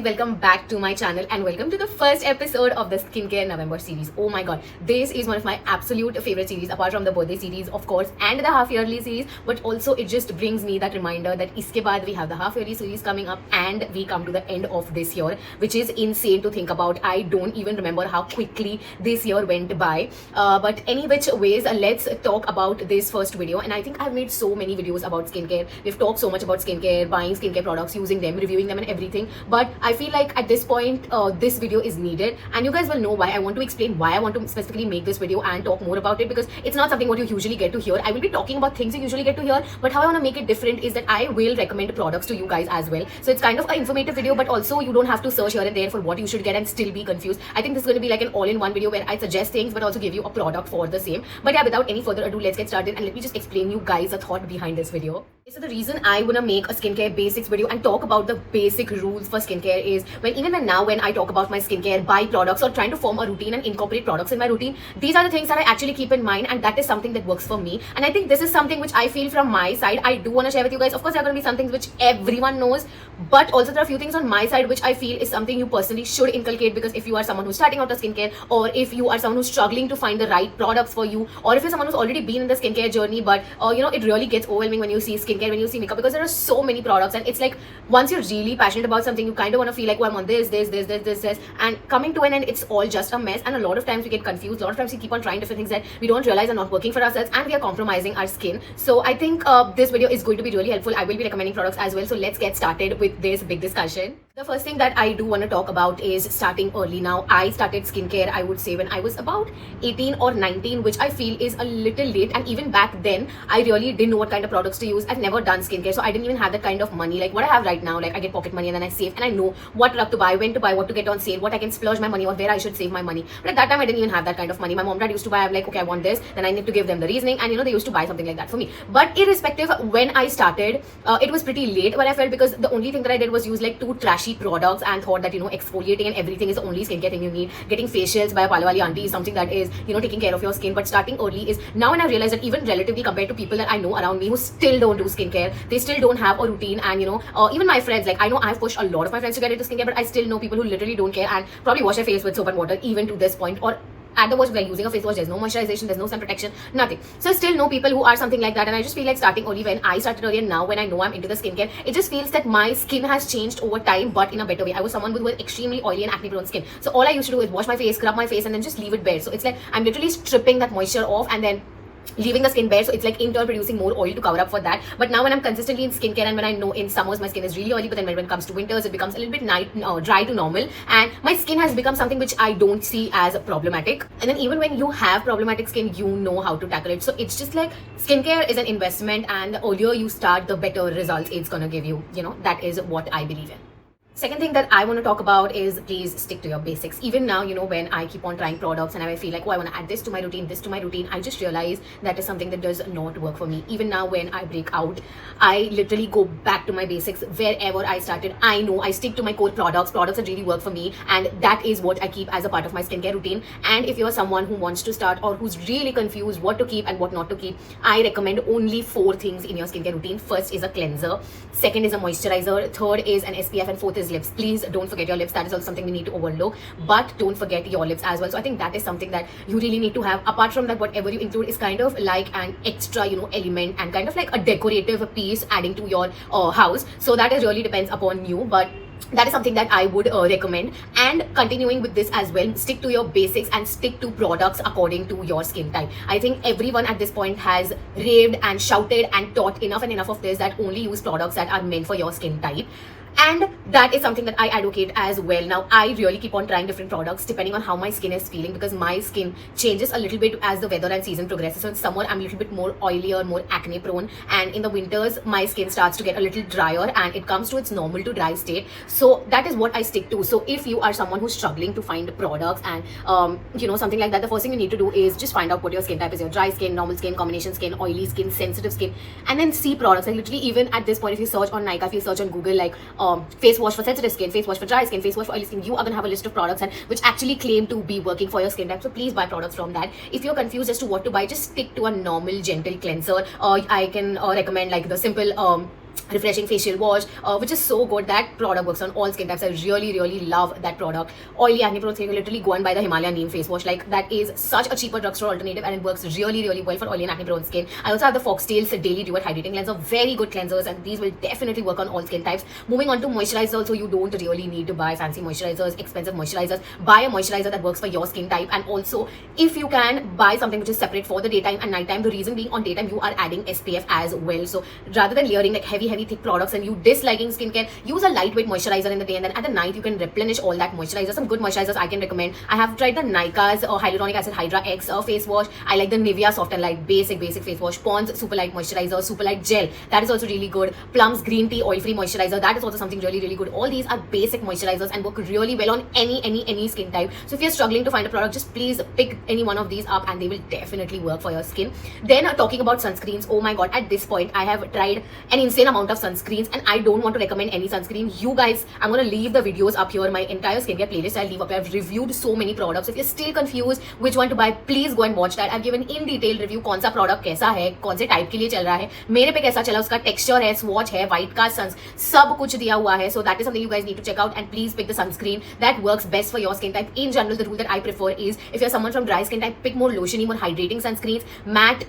welcome back to my channel and welcome to the first episode of the Skincare November series. Oh my god, this is one of my absolute favorite series apart from the birthday series of course and the half yearly series, but also it just brings me that reminder that iske baad we have the half yearly series coming up and we come to the end of this year, which is insane to think about. I don't even remember how quickly this year went by, but any which ways, let's talk about this first video. And I think I've made so many videos about skincare. We've talked so much about skincare, buying skincare products, using them, reviewing them and everything, but I feel like at this point this video is needed and you guys will know why. I want to explain why I want to specifically make this video and talk more about it, because it's not something what you usually get to hear. I will be talking about things you usually get to hear, but how I want to make it different is that I will recommend products to you guys as well. So it's kind of an informative video, but also you don't have to search here and there for what you should get and still be confused. I think this is going to be like an all-in-one video where I suggest things but also give you a product for the same. But yeah, without any further ado, let's get started and let me just explain you guys the thought behind this video. So the reason I want to make a skincare basics video and talk about the basic rules for skincare is when I talk about my skincare, buy products or trying to form a routine and incorporate products in my routine, these are the things that I actually keep in mind, and that is something that works for me. And I think this is something which I feel from my side I do want to share with you guys. Of course, there are going to be some things which everyone knows, but also there are a few things on my side which I feel is something you personally should inculcate, because if you are someone who's starting out a skincare, or if you are someone who's struggling to find the right products for you, or if you're someone who's already been in the skincare journey, but it really gets overwhelming when you see skincare, when you see makeup, because there are so many products, and it's like once you're really passionate about something, you kind of want to feel like, oh, I'm on this, and coming to an end, it's all just a mess. And a lot of times we get confused, a lot of times we keep on trying different things that we don't realize are not working for ourselves, and we are compromising our skin. So I think this video is going to be really helpful. I will be recommending products as well, so let's get started with this big discussion. The first thing that I do want to talk about is starting early. Now, I started skincare, I would say, when I was about 18 or 19, which I feel is a little late. And even back then, I really didn't know what kind of products to use. I've never done skincare, so I didn't even have that kind of money. Like what I have right now, like I get pocket money and then I save, and I know what product to buy, when to buy, what to get on sale, what I can splurge my money on, where I should save my money. But at that time, I didn't even have that kind of money. My mom and dad used to buy, I'm like, okay, I want this, then I need to give them the reasoning, and they used to buy something like that for me. But irrespective, when I started, it was pretty late when I felt, because the only thing that I did was use like two trashy products and thought that exfoliating and everything is the only skincare thing you need. Getting facials by a Palo auntie is something that is taking care of your skin. But starting early is now when I realize that even relatively compared to people that I know around me who still don't do skincare, they still don't have a routine. And even my friends, like I know I've pushed a lot of my friends to get into skincare, but I still know people who literally don't care and probably wash their face with soap and water even to this point, or at the worst, like using a face wash, there's no moisturization, there's no sun protection, nothing. So still know people who are something like that, and I just feel like starting early. When I started early and now when I know I'm into the skincare, it just feels that my skin has changed over time, but in a better way. I was someone with extremely oily and acne prone skin, so all I used to do is wash my face, scrub my face, and then just leave it bare. So it's like I'm literally stripping that moisture off and then leaving the skin bare, so it's like in turn producing more oil to cover up for that. But now when I'm consistently in skincare, and when I know in summers my skin is really oily, but then when it comes to winters it becomes a little bit dry to normal, and my skin has become something which I don't see as problematic. And then even when you have problematic skin, you know how to tackle it. So it's just like skincare is an investment, and the earlier you start, the better results it's gonna give you. That is what I believe in. Second thing that I want to talk about is please stick to your basics. Even now, when I keep on trying products and I feel like, oh, I want to add this to my routine, I just realize that is something that does not work for me. Even now when I break out, I literally go back to my basics. Wherever I started, I know I stick to my core products that really work for me, and that is what I keep as a part of my skincare routine. And if you're someone who wants to start or who's really confused what to keep and what not to keep, I recommend only 4 things in your skincare routine. First is a cleanser, second is a moisturizer, third is an SPF, and fourth is lips. Please don't forget your lips. That is also something we need to overlook, but don't forget your lips as well. So I think that is something that you really need to have. Apart from that, whatever you include is kind of like an extra element and kind of like a decorative piece adding to your house. So that is really depends upon you, but that is something that I would recommend. And continuing with this as well, stick to your basics and stick to products according to your skin type. I think everyone at this point has raved and shouted and taught enough and enough of this, that only use products that are meant for your skin type. And that is something that I advocate as well. Now, I really keep on trying different products depending on how my skin is feeling, because my skin changes a little bit as the weather and season progresses. So in summer, I'm a little bit more oilier, more acne prone. And in the winters, my skin starts to get a little drier and it comes to its normal to dry state. So that is what I stick to. So if you are someone who's struggling to find products and, something like that, the first thing you need to do is just find out what your skin type is. Your dry skin, normal skin, combination skin, oily skin, sensitive skin, and then see products. Like literally even at this point, if you search on Nykaa, if you search on Google, like, face wash for sensitive skin, face wash for dry skin, face wash for oily skin, you are gonna have a list of products and which actually claim to be working for your skin type. So please buy products from that. If you're confused as to what to buy, just stick to a normal gentle cleanser. I can recommend like the simple refreshing facial wash, which is so good. That product works on all skin types. I really love that product. Oily acne prone skin, you literally go and buy the Himalayan Neem face wash. Like, that is such a cheaper drugstore alternative, and it works really well for oily and acne prone skin. I also have the Foxtails Daily Duet Hydrating Cleanser, very good cleansers, and these will definitely work on all skin types. Moving on to moisturizers, also you don't really need to buy fancy moisturizers, expensive moisturizers. Buy a moisturizer that works for your skin type, and also if you can, buy something which is separate for the daytime and nighttime. The reason being, on daytime you are adding SPF as well. So rather than layering like heavy thick products and you disliking skincare, use a lightweight moisturizer in the day, and then at the night you can replenish all that moisturizer. Some good moisturizers I can recommend. I have tried the Nykaa's Hyaluronic Acid HydraX face wash. I like the Nivea Soft and Light basic face wash. Pond's Super Light Moisturizer, Super Light Gel, that is also really good. Plum's Green Tea Oil Free Moisturizer, that is also something really good. All these are basic moisturizers and work really well on any skin type. So if you're struggling to find a product, just please pick any one of these up and they will definitely work for your skin. Then talking about sunscreens, oh my god, at this point I have tried an insane amount of sunscreens, and I don't want to recommend any sunscreen. You guys, I'm going to leave the videos up here, my entire skincare playlist I'll leave up here. I've reviewed so many products. If you're still confused which one to buy, please go and watch that. I've given in detail review कौन सा product कैसा है, कौन से type के लिए चल रहा है, मेरे पे कैसा चला, उसका texture है, swatch है, white cast suns, सब कुछ दिया हुआ है. So that is something you guys need to check out, and please pick the sunscreen that works best for your skin type. In general, the rule that I prefer is, if you're someone from dry skin type, pick more lotiony, more hydrating sunscreens. Matte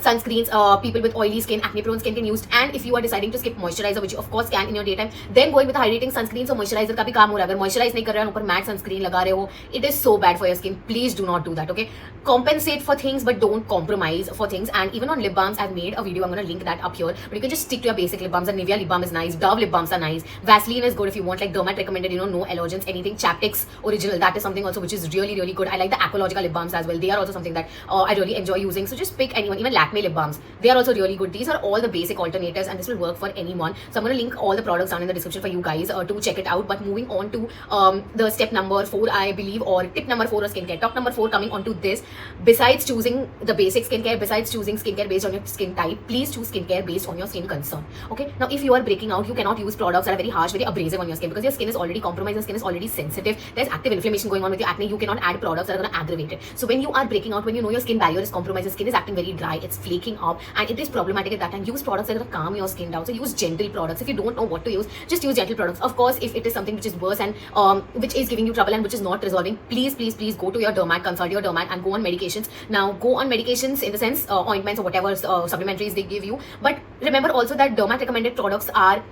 sunscreens, people with oily skin, acne prone skin can use. And if you are deciding to skip moisturizer, which you of course can in your daytime, then going with a hydrating sunscreen. So moisturizer का भी काम हो रहा है. अगर moisturize नहीं कर रहे हो, ऊपर matte sunscreen लगा रहे हो, it is so bad for your skin. Please do not do that, okay? Compensate for things, but don't compromise for things. And even on lip balms, I've made a video. I'm going to link that up here. But you can just stick to your basic lip balms. And Nivea lip balm is nice. Dove lip balms are nice. Vaseline is good if you want like dermat recommended, no allergens, anything. Chaptics original, that is something also which is really good. I like the Aqualogica lip balms as well. They are also something that I really enjoy using. So just pick anyone. Even Lakme lip balms, they are also really good. These are all the basic alternatives, and this will work for anyone. So I'm going to link all the products down in the description for you guys to check it out. But moving on to the step number 4, I believe, or tip number 4 of skincare. Top number 4 coming onto this. Besides choosing the basic skincare, besides choosing skincare based on your skin type, please choose skincare based on your skin concern. Okay. Now, if you are breaking out, you cannot use products that are very harsh, very abrasive on your skin, because your skin is already compromised, your skin is already sensitive. There's active inflammation going on with your acne. You cannot add products that are going to aggravate it. So when you are breaking out, when you know your skin barrier is compromised, your skin is acting very dry, it's flaking up, and it is problematic at that time, use products that are going to calm your skin down. So use gentle products. If you don't know what to use, just use gentle products. Of course, if it is something which is worse and which is giving you trouble and which is not resolving, please go to your dermat, consult your dermat, and go on medications. Now, go on medications in the sense ointments or whatever supplementaries they give you. But remember also that dermat recommended products are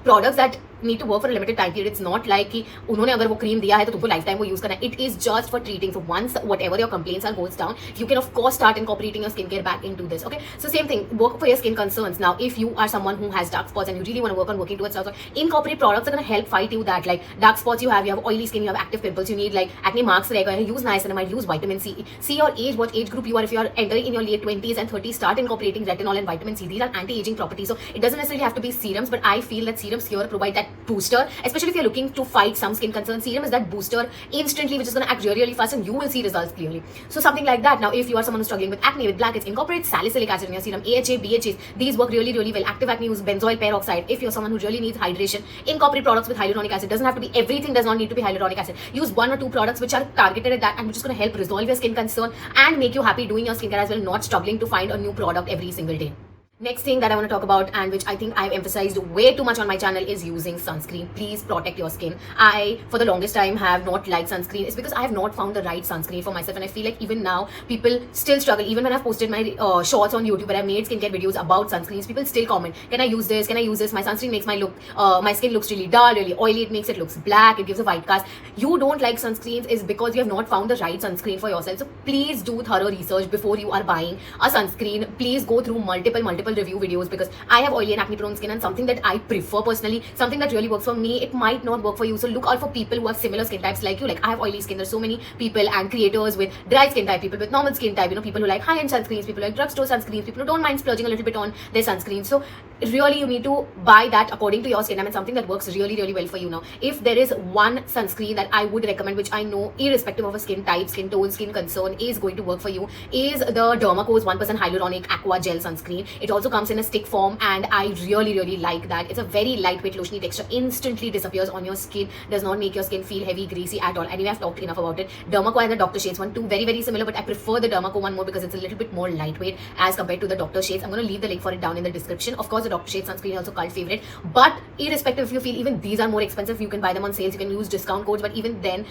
products that need to work for a limited time period. It's not like कि उन्होंने अगर वो cream दिया है तो तुमको lifetime वो use करना है. It is just for treating. So once whatever your complaints are goes down, you can of course start incorporating your skincare back into this. Okay, so same thing, work for your skin concerns. Now, if you are someone who has dark spots and you really want to work on working towards that, incorporate products that are going to help fight you that. Like dark spots you have oily skin, you have active pimples, you need like acne marks, use niacinamide, use vitamin C. See your age, what age group you are. If you are entering in your late 20s and 30s, start incorporating retinol and vitamin C. These are anti-aging properties. So it doesn't necessarily have to be serums, but I feel that serums here provide that booster. Especially if you're looking to fight some skin concerns, serum is that booster instantly, which is going to act really fast, and you will see results clearly. So something like that. Now, if you are someone who's struggling with acne, with blackheads, incorporate salicylic acid in your serum. AHA, BHAs, these work really well. Active acne, use benzoyl peroxide. If you're someone who really needs hydration, incorporate products with hyaluronic acid. Doesn't have to be everything, does not need to be hyaluronic acid. Use 1 or 2 products which are targeted at that and which is going to help resolve your skin concern and make you happy doing your skincare as well, not struggling to find a new product every single day. Next thing that I want to talk about, and which I think I've emphasized way too much on my channel, is using sunscreen. Please protect your skin. I, for the longest time, have not liked sunscreen. It's because I have not found the right sunscreen for myself, and I feel like even now, people still struggle. Even when I've posted my shorts on YouTube where I've made skincare videos about sunscreens, people still comment, can I use this? Can I use this? My sunscreen makes my skin looks really dull, really oily. It makes it looks black. It gives a white cast. You don't like sunscreens is because you have not found the right sunscreen for yourself. So please do thorough research before you are buying a sunscreen. Please go through multiple review videos, because I have oily and acne prone skin, and something that I prefer personally, something that really works for me, it might not work for you. So look out for people who have similar skin types like you. Like I have oily skin. There's so many people and creators with dry skin type, people with normal skin type, people who like high-end sunscreens, people who like drugstore sunscreens, people who don't mind splurging a little bit on their sunscreen. So really you need to buy that according to your skin type and something that works really well for you. Now, if there is one sunscreen that I would recommend, which I know irrespective of a skin type, skin tone, skin concern, is going to work for you, is the Dermaco's 1% Hyaluronic Aqua Gel Sunscreen. It also comes in a stick form, and I really like that. It's a very lightweight lotiony texture, instantly disappears on your skin, does not make your skin feel heavy, greasy at all. Anyway, I've talked enough about it. Dermaco and the Dr. Shades one, two very similar, but I prefer the Dermaco one more because it's a little bit more lightweight as compared to the Dr. Shades. I'm going to leave the link for it down in the description. Of course, the Dr. Shades sunscreen is also cult favorite, but irrespective if you feel even these are more expensive, you can buy them on sales, you can use discount codes, but even then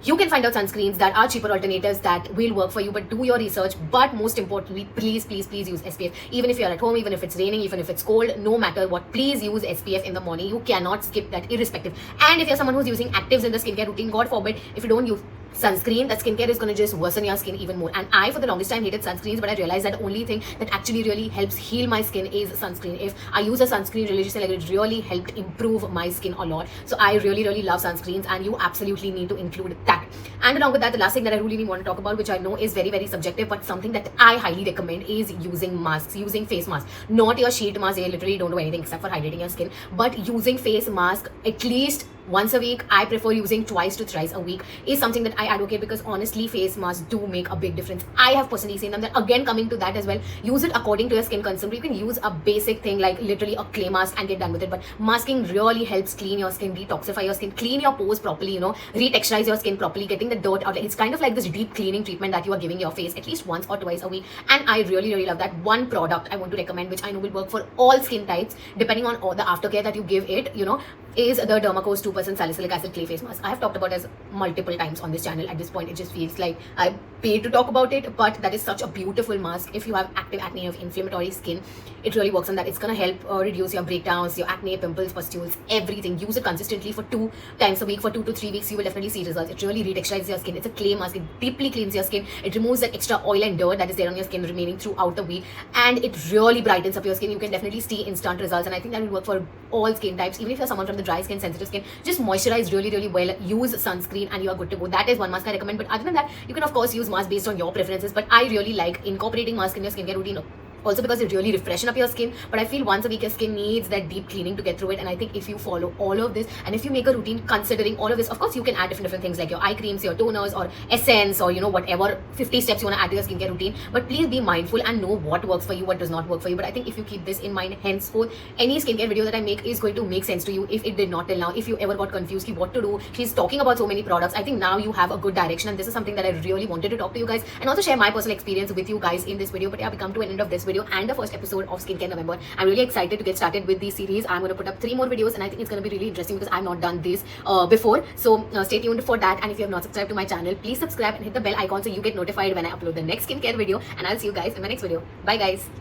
you can find out sunscreens that are cheaper alternatives that will work for you. But do your research. But most importantly, please use SPF. Even if you're at home, even if it's raining, even if it's cold, no matter what, please use SPF in the morning. You cannot skip that, irrespective. And if you're someone who's using actives in the skincare routine, God forbid, if you don't use sunscreen, that skincare is going to just worsen your skin even more. And I for the longest time hated sunscreens, but I realized that the only thing that actually really helps heal my skin is sunscreen. If I use a sunscreen religiously, like, it really helped improve my skin a lot. So I really love sunscreens, and you absolutely need to include that. And along with that, the last thing that I really want to talk about, which I know is very subjective, but something that I highly recommend, is using masks, using face masks. Not your sheet mask, they literally don't do anything except for hydrating your skin, but using face mask at least once a week. I prefer using twice to thrice a week, is something that I advocate, because honestly face masks do make a big difference. I have personally seen them. Then again, coming to that as well, use it according to your skin concern. You can use a basic thing like literally a clay mask and get done with it, but masking really helps clean your skin, detoxify your skin, clean your pores properly, you know, retexturize your skin properly, getting the dirt out. It's kind of like this deep cleaning treatment that you are giving your face at least once or twice a week. And I really love that. One product I want to recommend, which I know will work for all skin types depending on all the aftercare that you give it, you know, is the Dermaco's 2% Salicylic Acid Clay Face Mask. I have talked about it multiple times on this channel. At this point, it just feels like I paid to talk about it, but that is such a beautiful mask. If you have active acne, of inflammatory skin, it really works on that. It's going to help reduce your breakdowns, your acne, pimples, pustules, everything. Use it consistently for 2 times a week for 2 to 3 weeks. You will definitely see results. It really retexturizes your skin. It's a clay mask. It deeply cleans your skin. It removes that extra oil and dirt that is there on your skin remaining throughout the week, and it really brightens up your skin. You can definitely see instant results, and I think that will work for all skin types. Even if you're someone from the dry skin, sensitive skin, just moisturize really well, use sunscreen, and you are good to go. That is one mask I recommend. But other than that, you can of course use mask based on your preferences, but I really like incorporating mask in your skincare routine, also because it really refreshes up your skin. But I feel once a week your skin needs that deep cleaning to get through it, and I think if you follow all of this, and if you make a routine considering all of this, of course you can add different things like your eye creams, your toners, or essence, or you know, whatever 50 steps you want to add to your skincare routine. But please be mindful and know what works for you, what does not work for you. But I think if you keep this in mind, henceforth any skincare video that I make is going to make sense to you. If it did not till now, if you ever got confused what to do, she's talking about so many products, I think now you have a good direction, and this is something that I really wanted to talk to you guys and also share my personal experience with you guys in this video. But yeah, we come to an end of this video and the first episode of Skincare November. I'm really excited to get started with this series. I'm going to put up 3 more videos, and I think it's going to be really interesting because I've not done this before. So stay tuned for that. And if you have not subscribed to my channel, please subscribe and hit the bell icon so you get notified when I upload the next skincare video. And I'll see you guys in my next video. Bye guys.